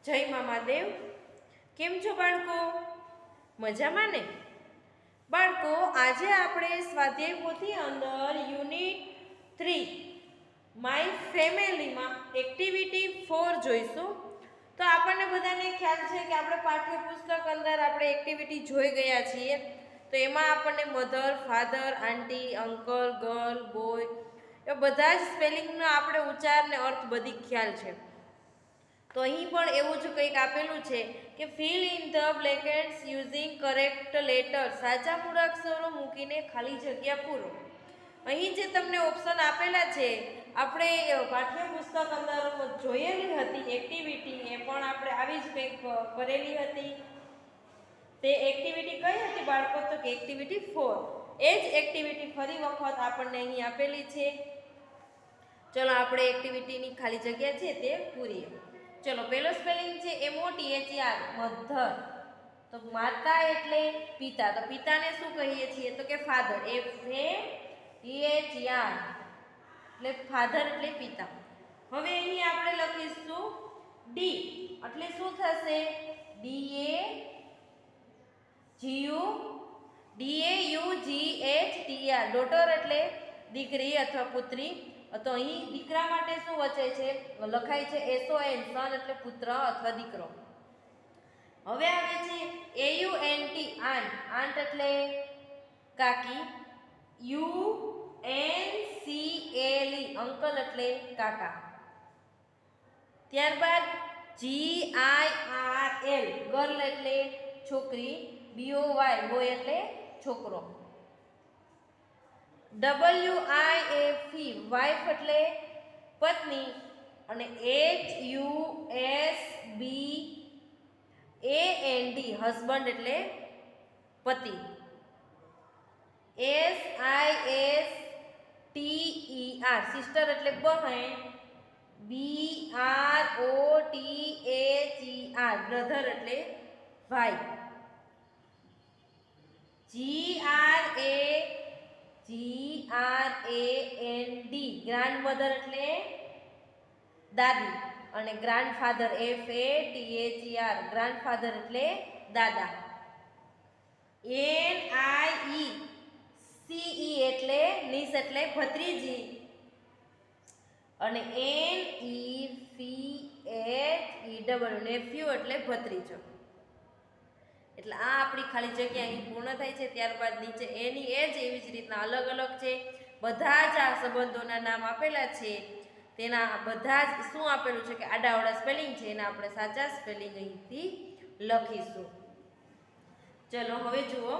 જય મામાદેવ. કેમ છો બાળકો? મજામાં ને? બાળકો, આજે આપણે સ્વાધ્યાય પોથી અંદર યુનિટ 3 માય ફેમિલીમાં એક્ટિવિટી 4 જોઈશું. તો આપણને બધાને ખ્યાલ છે કે આપણે પાઠ્યપુસ્તક અંદર આપણે એક્ટિવિટી જોઈ ગયા છીએ. તો એમાં આપણને મધર, ફાધર, આંટી, અંકલ, ગર્લ, બોય એ બધા જ સ્પેલિંગનો આપણે ઉચ્ચાર ને અર્થ બધી ખ્યાલ છે. તો અહીં પણ એવું જ કંઈક આપેલું છે કે fill in the blanks using correct letter. સાચા મૂળાક્ષરો મૂકીને ખાલી જગ્યા પૂરો. અહીં જે તમને ઓપ્શન આપેલા છે આપણે પાઠ્યપુસ્તક અંદર જોયેલી હતી એક્ટિવિટી, એ પણ આપણે આવી જ કંઈક કરેલી હતી. તે એક્ટિવિટી કઈ હતી બાળકો? તો કે એક્ટિવિટી 4. એ જ એક્ટિવિટી ફરી વખત આપણને અહીં આપેલી છે. ચલો આપણે એક્ટિવિટીની ખાલી જગ્યા છે તે પૂરીએ. ચલો, પહેલો સ્પેલિંગ છે MOTHER, મધર. તો માતા એટલે પિતા. તો પિતાને શું કહીએ છીએ? તો કે ફાધર. FATHER એટલે ફાધર એટલે પિતા. હવે અહીં આપણે લખીશું ડી એટલે શું થશે? DAUGHTR, ડોટર એટલે દીકરી અથવા પુત્રી. તો અહીં દીકરા માટે શું વચાય છે? લખાય છે SON, સન એટલે પુત્ર અથવા દીકરો. હવે આવે છે AUNT, આંટ. આંટ એટલે કાકી. UNCLE, અંકલ એટલે કાકા. ત્યારબાદ GIRL, ગર્લ એટલે છોકરી. BOY, બોય એટલે છોકરો. WIFE, વાઇફ એટલે પત્ની. અને HUSBAND, હસબન્ડ એટલે પતિ. SISTER, સિસ્ટર એટલે બહેન. BROTHER, બ્રધર એટલે ભાઈ. GRAND, ગ્રાન્ડમધર એટલે દાદી. અને ગ્રાન્ડફાધર FATHER, ગ્રાન્ડફાધર એટલે દાદા. NIECE એટલે નીસ એટલે ભત્રીજી. અને NEPHEW, નેફ્યુ એટલે ભત્રીજો. એટલે આ આપણી ખાલી જગ્યા અહીં પૂર્ણ થાય છે. ત્યારબાદ નીચે એની એ જ એવી જ રીતના અલગ અલગ છે. બધા જ આ સંબંધોના નામ આપેલા છે. તેના બધા જ શું આપેલું છે કે આડાઅવળા સ્પેલિંગ છે, એના આપણે સાચા સ્પેલિંગ અહીંથી લખીશું. ચલો હવે જુઓ.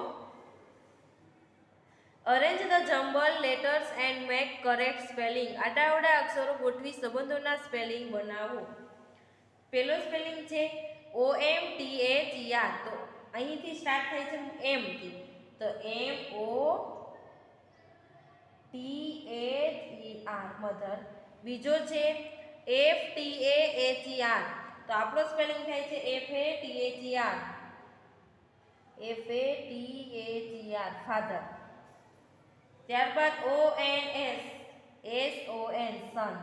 Arrange the jumble letters and make correct spelling. આડાઅવળા અક્ષરો ગોઠવી સંબંધોના સ્પેલિંગ બનાવો. પહેલો સ્પેલિંગ છે OMTHER. તો અહીંથી સ્ટાર્ટ થાય છે M થી. તો MOTHER, મધર. બીજો છે FTAHER. તો આપણો સ્પેલિંગ થાય છે FATHER, ફાધર. ત્યારબાદ ONS, SON, સન.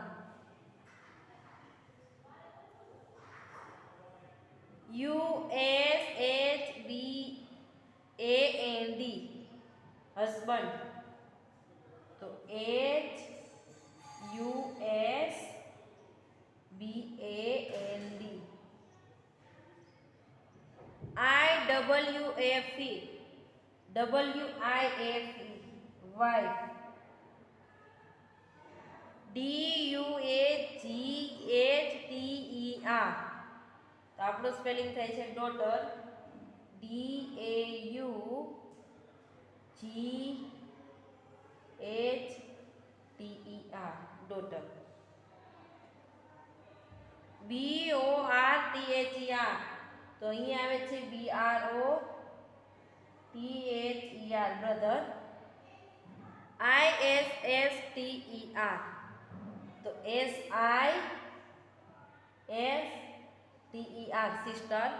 USHBAND, husband. તો HUSBAND. IWFE, wife. DUAGHTER. તો આપણો સ્પેલિંગ થાય છે ડોટર. DAUGHTER, daughter. BORTHER. તો અહીં આવે છે BROTHER, બ્રધર. ISSTER. તો SISTER, sister.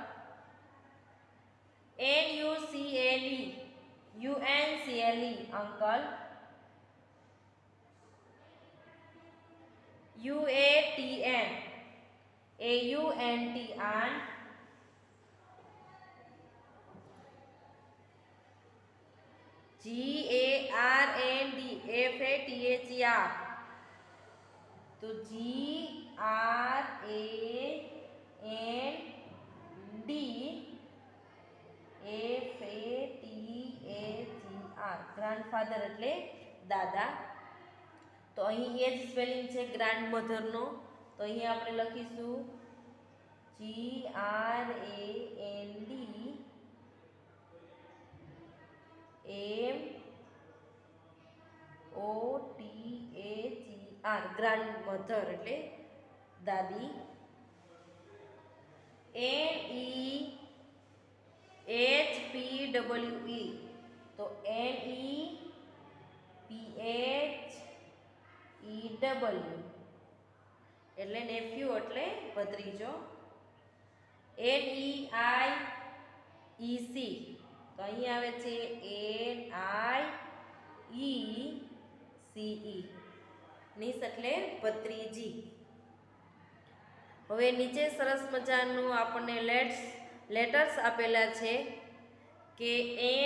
UNCLE, uncle. UATN, AUNT aunt, GARND FATHER, तो GRANDFATHER, ગ્રાન્ડફાધર એટલે દાદા. તો અહીં એ જ સ્પેલિંગ છે ગ્રાન્ડ મધરનો, તો અહીં આપણે લખીશું GRANDMOTHER, ગ્રાન્ડ મધર એટલે દાદી. NEHPWE, તો NEPHEW એટલે નેફ્યુ એટલે ભત્રીજો. NEIEC, તો અહીં આવે છે NIECE, નીસ એટલે ભત્રીજી. હવે નીચે સરસ મજાનું આપણને લેટર્સ આપેલા છે કે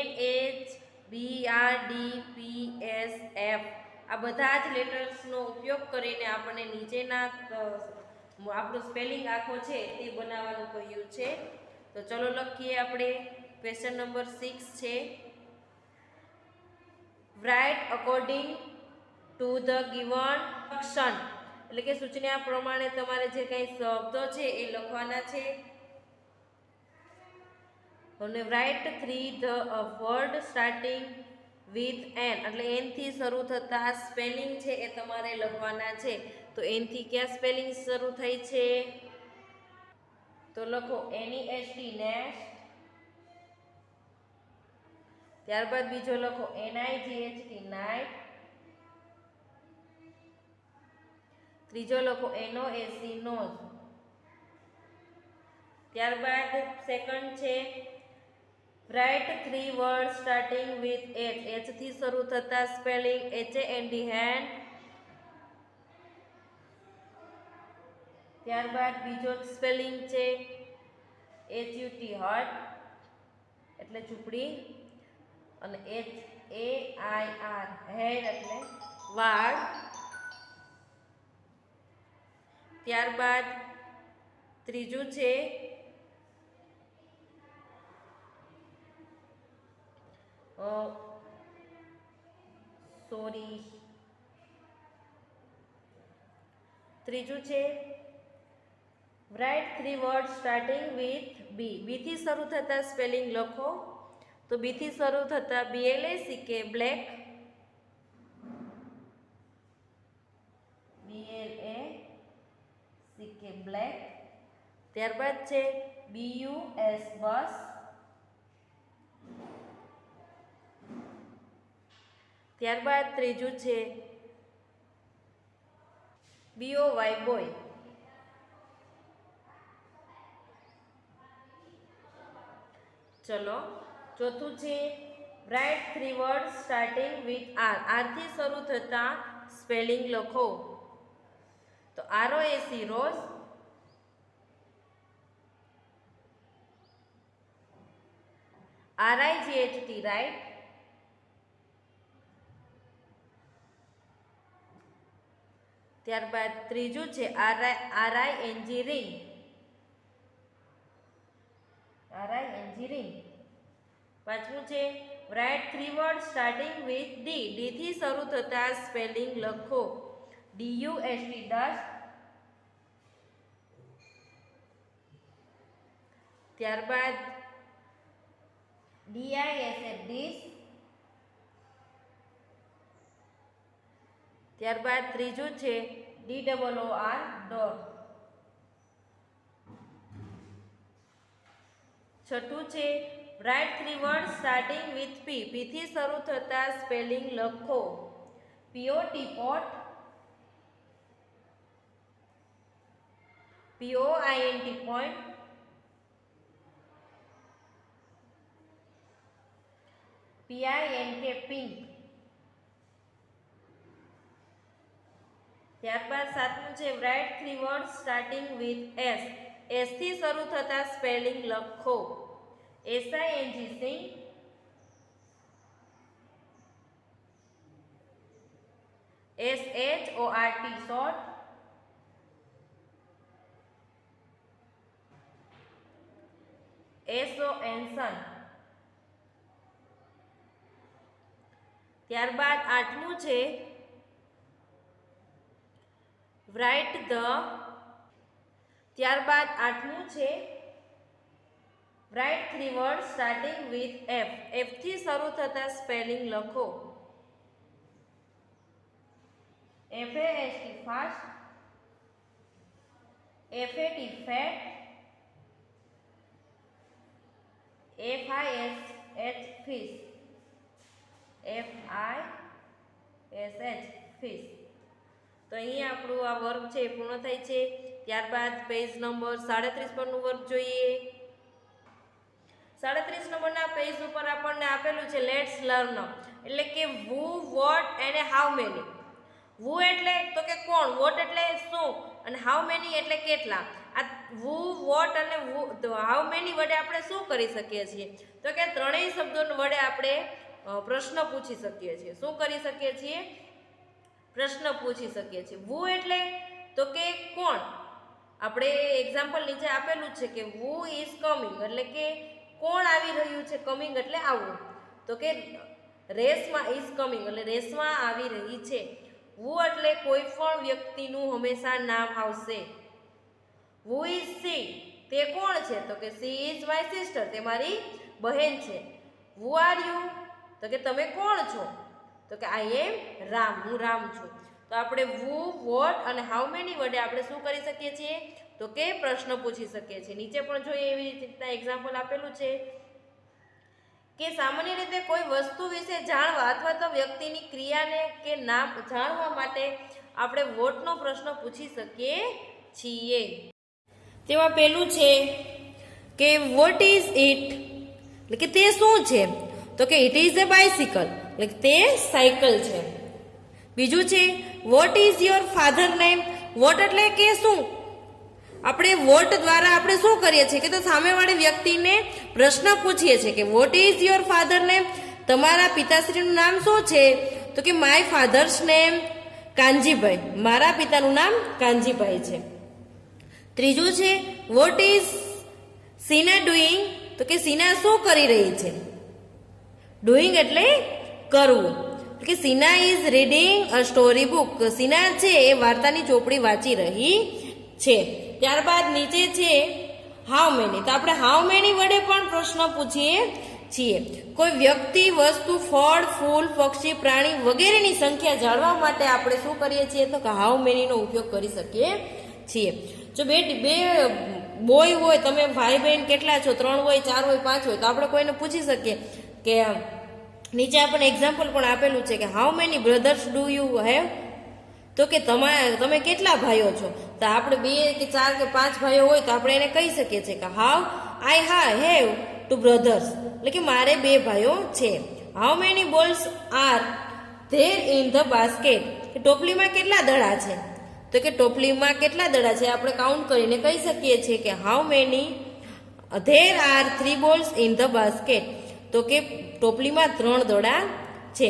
NHBRDPSF, આ બધા જ લેટર્સનો ઉપયોગ કરીને આપણને નીચેના આપણું સ્પેલિંગ આખો છે તે બનાવવાનું કહ્યું છે. તો ચલો લખીએ આપણે. ક્વેશ્ચન નંબર 6 છે, write according to the given instruction, એટલે કે સૂચના પ્રમાણે તમારે જે કંઈ શબ્દો છે એ લખવાના છે. અને write 3 the word starting with N, એટલે એન થી શરૂ થતા સ્પેલિંગ છે એ તમારે લખવાના છે. તો એન થી ક્યાં સ્પેલિંગ શરૂ થઈ છે? તો લખો NEST નેસ્ટ. ત્યારબાદ બીજો લખો NIGHT નાઇટ. ત્રીજો લખો NOAC નોઝ. ત્યારબાદ સેકન્ડ છે write 3 word starting with H, H થી શરૂ થતા સ્પેલિંગ HAND હેન્ડ. ત્યારબાદ બીજો સ્પેલિંગ છે HUT હટ એટલે ઝૂંપડી, અને HAIR હેડ એટલે વાળ. ત્યારબાદ ત્રીજું છે ત્રીજું છે write 3 word starting with B, B થી શરૂ થતા સ્પેલિંગ લખો. તો બી થી શરૂ થતા BLACK બ્લેક, BLACK બ્લેક. ત્યારબાદ છે BUS બસ. ત્યારબાદ ત્રીજું છે BOY બોય. ચલો ચોથું છે write 3 word starting with R, R થી શરૂ થતા સ્પેલિંગ લખો. તો ROAC રોઝ, RIGHT રાઇટ. ત્યારબાદ ત્રીજું છે RING રિંગ, RING. પાંચમું છે write 3 word starting with D, D થી શરૂ થતા સ્પેલિંગ લખો. DUST dust. ત્યારબાદ DISF ડીશ. ત્યારબાદ ત્રીજું છે DOOR ડોટ. છઠ્ઠું છે write 3 word starting with P, P થી શરૂ થતા સ્પેલિંગ લખો. POT pot, POINT point, PINK pink. ત્યારબાદ સાતમું છે write 3 words starting with S. S થી શરૂ થતા સ્પેલિંગ લખો. SING sing, SHORT short, SON son. ત્યારબાદ આઠમું છે રાઇટ ધ. ત્યારબાદ આઠમું છે write 3 word starting with F. F થી શરૂ થતા સ્પેલિંગ લખો. FAST fast, FAT fat, FISH fish, FISH fish. તો અહીંયા આપણું આ વર્ક છે એ પૂર્ણ થાય છે. ત્યારબાદ પેજ નંબર 37 પરનું વર્ક જોઈએ. 37 નંબરના પેજ ઉપર આપણને આપેલું છે લેટ્સ લર્ન, એટલે કે who, what અને how many. who એટલે તો કે કોણ, what એટલે શું અને how many એટલે કેટલા. આ who, what અને how many વડે આપણે શું કરી શકીએ છીએ? તો કે ત્રણેય શબ્દો વડે આપણે પ્રશ્ન પૂછી શકીએ છીએ. શું કરી શકીએ છીએ? પ્રશ્ન પૂછી શકીએ છીએ. who એટલે તો કે કોણ. આપણે એક્ઝામ્પલ નીચે આપેલું છે કે who is coming એટલે કે કોણ આવી રહ્યું છે. કમિંગ એટલે આવવું. તો કે રેસમાં ઇઝ કમિંગ એટલે રેસમાં આવી રહી છે. who એટલે કોઈ પણ વ્યક્તિનું હંમેશા નામ આવશે. who is she તે કોણ છે? તો કે she is my sister તે મારી બહેન છે. who are you તો કે તમે કોણ છો? તો કે I am રામ હું રામ છું. તો આપણે who, what અને how many વડે આપણે શું કરી શકીએ છીએ? તો કે પ્રશ્ન પૂછી શકીએ છીએ. નીચે પણ જોઈએ એવી રીતના એક્ઝામ્પલ આપેલું છે કે સામાન્ય રીતે કોઈ વસ્તુ વિશે જાણવા અથવા તો વ્યક્તિની ક્રિયાને કે નામ જાણવા માટે આપણે વોટનો પ્રશ્ન પૂછી શકીએ છીએ. તેમાં પહેલું છે કે વોટ ઇઝ ઇટ એટલે કે તે શું છે? તો કે ઇટ ઇઝ એ બાઇસિકલ એટલે તે સાયકલ છે. બીજું છે what is your father name. What એટલે કે શું? આપણે વોટ દ્વારા આપણે શું કરીએ છીએ કે તો સામેવાળી વ્યક્તિને પ્રશ્ન પૂછીએ છીએ કે vote is your father name તમારા પિતાશ્રીનું નામ શું છે? તો કે માય ફાધર્સ નેમ કાનજીભાઈ મારા પિતાનું નામ કાનજીભાઈ છે. ત્રીજું છે વોટ ઇઝ સીના ડુઈંગ તો કે સીના શું કરી રહી છે? ડુઈંગ એટલે કરવું. કે Seena is reading a story book Seena છે એ વાર્તાની ચોપડી વાંચી રહી છે. ત્યારબાદ નીચે છે હાઉ મેની. તો આપણે હાઉ મેની વડે પણ પ્રશ્ન પૂછીએ છીએ. કોઈ વ્યક્તિ, વસ્તુ, ફળ, ફૂલ, પક્ષી, પ્રાણી વગેરેની સંખ્યા જાણવા માટે આપણે શું કરીએ છીએ? તો કે હાઉ મેનીનો ઉપયોગ કરી શકીએ છીએ. જો બે બોય હોય, તમે ભાઈ બહેન કેટલા છો? 3 હોય, 4 હોય, 5 હોય, તો આપણે કોઈને પૂછી શકીએ કે નીચે આપણને એક્ઝામ્પલ પણ આપેલું છે કે how many brothers do you have તો કે તમે કેટલા ભાઈઓ છો? તો આપણે 2 કે 4 કે 5 ભાઈઓ હોય તો આપણે એને કહી શકીએ છીએ કે હાઉ આઈ હેવ 2 બ્રધર્સ એટલે કે મારે 2 ભાઈઓ છે. How many balls are there in the basket કે ટોપલીમાં કેટલા દડા છે? તો કે ટોપલીમાં કેટલા દડા છે આપણે કાઉન્ટ કરીને કહી શકીએ છીએ કે how many there are 3 balls in the basket તો કે ટોપલીમાં 3 દડા છે.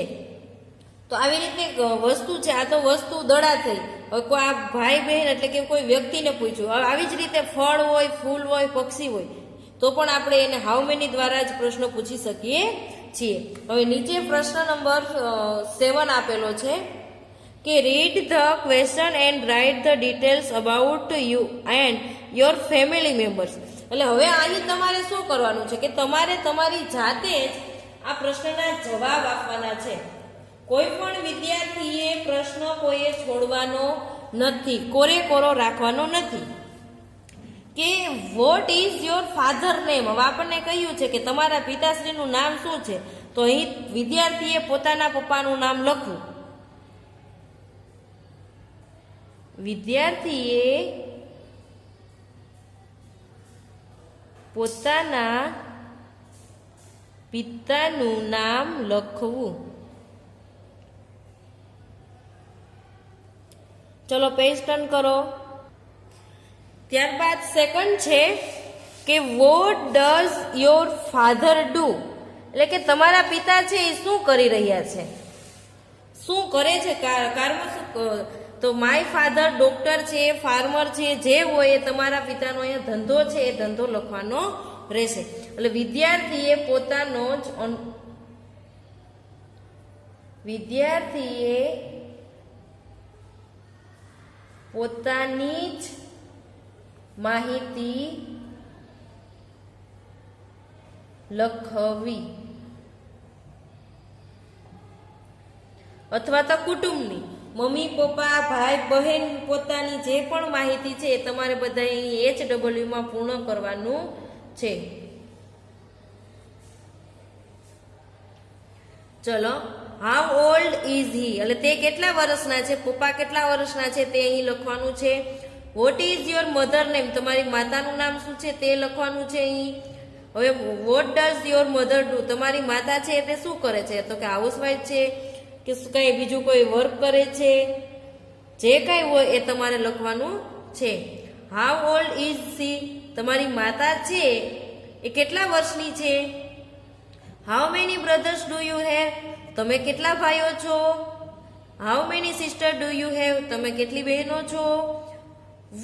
તો આવી રીતે વસ્તુ છે. આ તો વસ્તુ દડા થઈ. હવે કોઈ આ ભાઈ બહેન એટલે કે કોઈ વ્યક્તિને પૂછ્યું. હવે આવી જ રીતે ફળ હોય, ફૂલ હોય, પક્ષી હોય તો પણ આપણે એને હાઉ મેની દ્વારા જ પ્રશ્ન પૂછી શકીએ છીએ. હવે નીચે પ્રશ્ન નંબર 7 આપેલો છે કે read the question and write the details about you and your family members. એટલે હવે અહીં તમારે શું કરવાનું છે કે તમારે તમારી જાતે જ આ પ્રશ્નના જવાબ આપવાના છે. કોઈ પણ વિદ્યાર્થીએ પ્રશ્ન કોઈએ છોડવાનો નથી, કોરો રાખવાનો નથી. કે vote is your father name. હવે આપણને કહ્યું છે કે તમારા પિતાશ્રીનું નામ શું છે? તો અહીં વિદ્યાર્થીએ પોતાના પપ્પાનું નામ લખવું. વિદ્યાર્થીએ પોતાના પિતાનું નામ લખવું. ચલો પેજ ટર્ન કરો. ત્યારબાદ સેકન્ડ છે કે what does your father do, એટલે કે તમારા પિતા છે એ શું કરી રહ્યા છે, શું કરે છે, કારમાં શું. તો માય ફાધર ડોક્ટર છે, ફાર્મર છે, જે હોય એ તમારા પિતાનો અહીંયા ધંધો છે એ ધંધો લખવાનો રહેશે. એટલે વિદ્યાર્થીએ પોતાની જ માહિતી લખવી અથવા તો કુટુંબની મમ્મી પપ્પા ભાઈ બહેન પોતાની જે પણ માહિતી છે એ તમારે બધા HW માં પૂર્ણ કરવાનું છે. ચલો હાઉ ઓલ્ડ ઇઝ હી, એટલે તે કેટલા વર્ષના છે, પપ્પા કેટલા વર્ષના છે તે અહીં લખવાનું છે. What is your mother name, તમારી માતાનું નામ શું છે તે લખવાનું છે અહીં. હવે what does your mother do, તમારી માતા છે તે શું કરે છે, તો કે હાઉસવાઇફ છે કે કઈ બીજું કોઈ વર્ક કરે છે, જે કઈ હોય એ તમારે લખવાનું છે. હાઉ ઓલ્ડ ઇઝ સી, તમારી માતા છે એ કેટલા વર્ષની છે. How many brothers do you have, તમે કેટલા ભાઈઓ છો. How many sister do you have, તમે કેટલી બહેનો છો.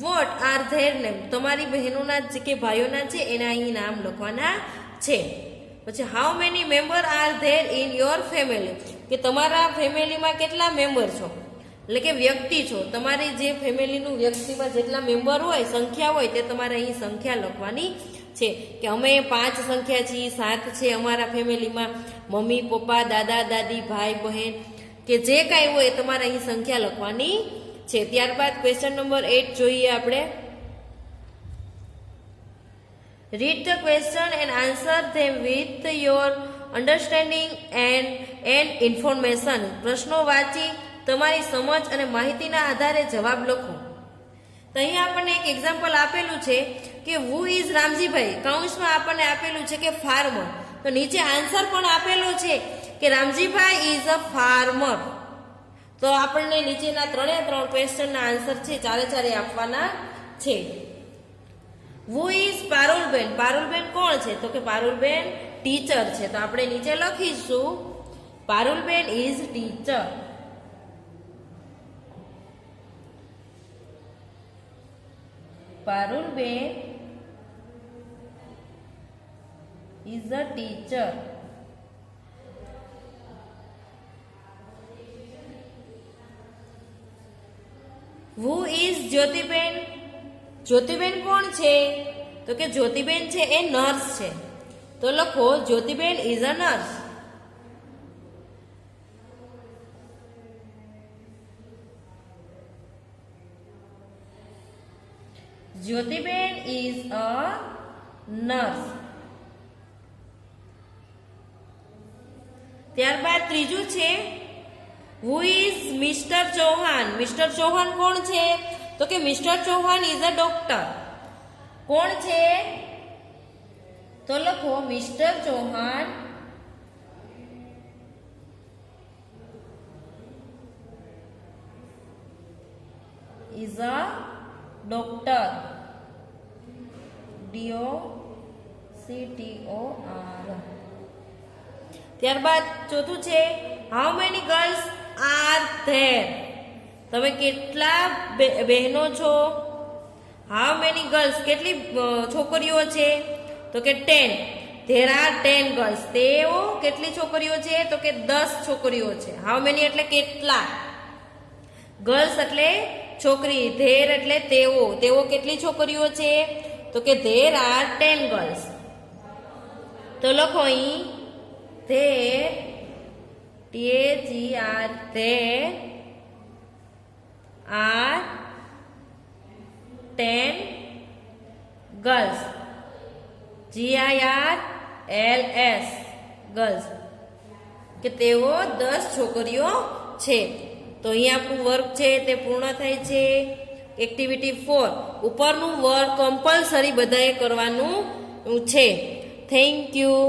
વોટ આર ધેર નેમ, તમારી બહેનોના કે ભાઈઓના છે એના અહીં નામ લખવાના છે. પછી how many member are there in your family, કે તમારા ફેમિલીમાં કેટલા મેમ્બર છો, એટલે કે વ્યક્તિ છો. તમારી જે ફેમિલીનું વ્યક્તિમાં જેટલા મેમ્બર હોય સંખ્યા હોય તે તમારે અહીં સંખ્યા લખવાની છે. કે અમે 5 સંખ્યા છીએ, 7 છે અમારા ફેમિલીમાં, મમ્મી પપ્પા દાદા દાદી ભાઈ બહેન કે જે કાંઈ હોય એ તમારે અહીં સંખ્યા લખવાની છે. ત્યારબાદ ક્વેશ્ચન નંબર 8 જોઈએ આપણે. Read the question and answer them with your understanding and information, પ્રશ્નો વાંચી તમારી સમજ અને માહિતીના આધારે જવાબ લખો. તો અહીંયા આપણને એક એક્ઝામ્પલ આપેલું છે કે હુ ઇઝ રામજીભાઈ, કૌંસમાં આપણને આપેલું છે કે ફાર્મર, તો નીચે આન્સર પણ આપેલો છે કે રામજીભાઈ ઇઝ અ ફાર્મર. તો આપણને નીચેના 3 ક્વેશ્ચનના આન્સર છે ચારે આપવાના છે. હુ ઇઝ પારુલબેન, પારુલબેન કોણ છે, તો કે પારુલબેન ટીચર છે. તો આપણે નીચે લખીશું Parulben is teacher. Parulben is a teacher. Who is Jyotiben, Jyotiben કોણ છે, તો કે જ્યોતિબેન છે એ નર્સ છે. તો લખો Jyotiben is a nurse. Jyotiben is a nurse. ત્યારબાદ ત્રીજું છે who is mister Chauhan, mister Chauhan કોણ છે, તો કે mister Chauhan is a doctor. કોણ છે, તો લખો mister Chauhan is a doctor. DOCTOR. ત્યારબાદ ચોથું છે how many girls are there, તમે કેટલા બહેનો છો. હાઉ મેની ગર્લ્સ, કેટલી છોકરીઓ છે, તો કે 10. ધેર આર 10 ગર્લ્સ, તેઓ કેટલી છોકરીઓ છે, તો કે 10 છોકરીઓ છે. હાઉ મેની એટલે કેટલા, ગર્લ્સ એટલે છોકરી, ધેર એટલે તેઓ, તેઓ કેટલી છોકરીઓ છે, તો કે ધેર આર 10 ગર્લ્સ. તો લખો અહીં there, THER, there are 10 girls, GIRLS girls, કે તેઓ 10 છોકરીઓ છે. તો અહીંયા આપણું વર્ક છે તે પૂર્ણ થાય છે. એક્ટિવિટી 4 ઉપરનું વર્ક કમ્પલસરી બધાએ કરવાનું છે. Thank you.